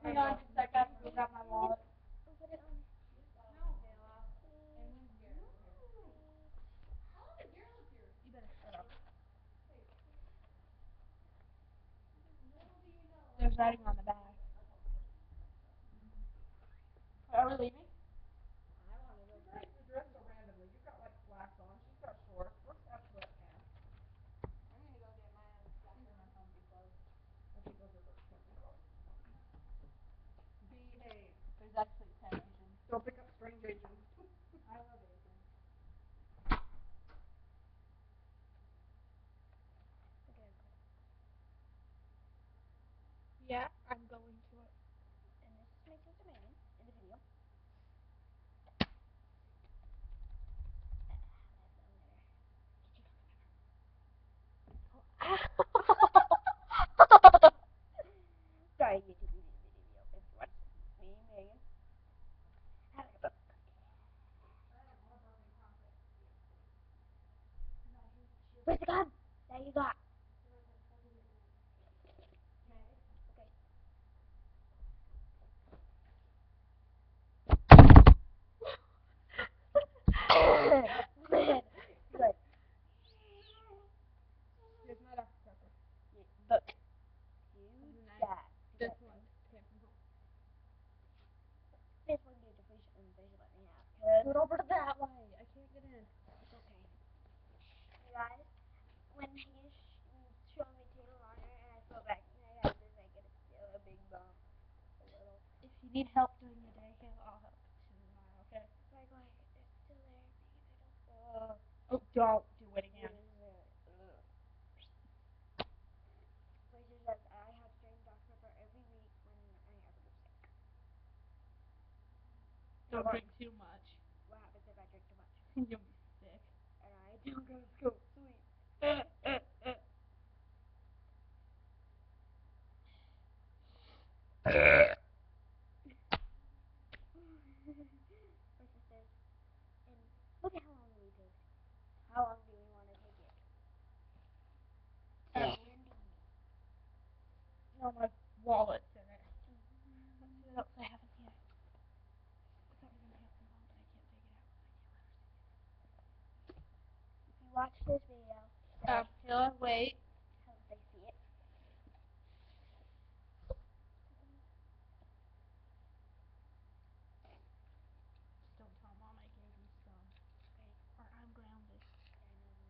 Hang on, just a second. I grab my wallet. Put it on. No, Kayla. You better shut up. There's writing on the back. Are we leaving? I want to go. You're dressed so randomly. You've got like slacks on. She's got shorts. Brooke's got sweatpants. I'm gonna go get my stuff in my comfy clothes. I think those are Brooke's comfy clothes. Behave. There's actually 10 Asians. Don't pick up strange Asians. I love Asians. Okay, go. Yeah, I'm going to it. And this is my sister Megan in the video. Sorry, YouTube video. If you watch me, Megan. Having a book. Where's the gun that you got? Okay. Good. Here's my Dr. Pepper. Book. This one came from home. This one did the fish and they should let me out. Cause Go over to that way. I can't get in. it's okay. You guys, when he showed me Taylor Lager and I fell back and I had this like a big bump. A little. If you need help during the day, Kayla, I'll help too. Okay? Like it's still there, Megan. Oh, don't do it again. Places that I have to drink Dr. Pepper every week when I have to go sick. Don't drink too much. What happens if I drink too much? You'll be sick. And I don't go to school. Sweet. My sisters. And look at how long we took. How long do we want to take it? No, my wallet's in it. Let's see what else I have in here. I thought we were going to have some fun, but I can't take it out because I can't let her see it. If you watch this video, Kayla, wait. how would they see it? Just don't tell Mom I gave you some. Okay. Or I'm grounded. Yeah, I know this.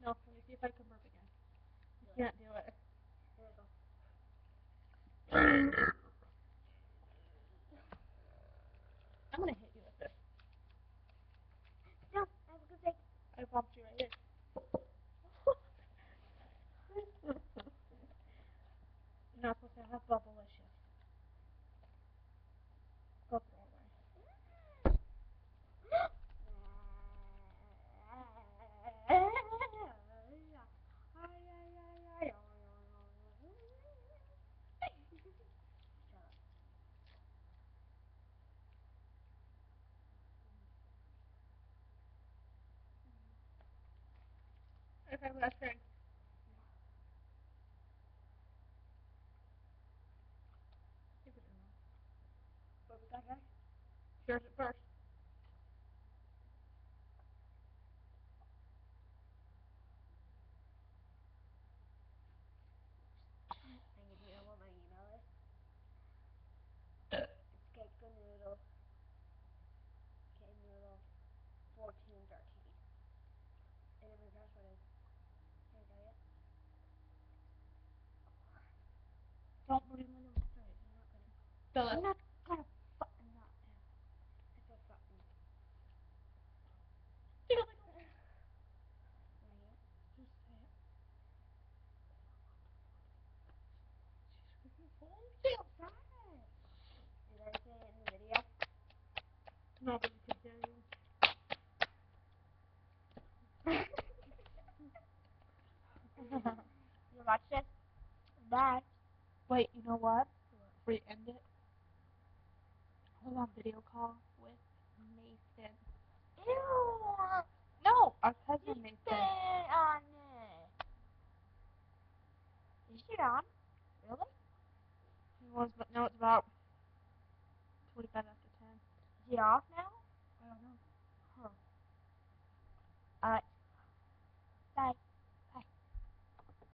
No, let me see if I can burp again. You can't do it. Here we go. I'm going to hit you with this. No, I was going to say. I bumped you right here. You're not supposed to have bubblicious. Go throw it away. Okay, last turn. Keep it in there. What was that, guys? Here's it first. And if you know what my email is, it's cakenoodle 1413. And then my password is. Can I tell you? Don't put him in the fridge. I'm not gonna. Fill I'm it. not gonna fucking not. I said fucking. Right here. Just say it. She's going to Stop it. Did I say it in the video? No, but you can hear you. You watch this? Bye. Wait, you know what? Before you end it, I was on video call with Nathan. Ew. No, our You cousin Nathan. spit on it. Is it on? Really? It was, but now it's about 25 after 10. Is he off now? I don't know. Huh.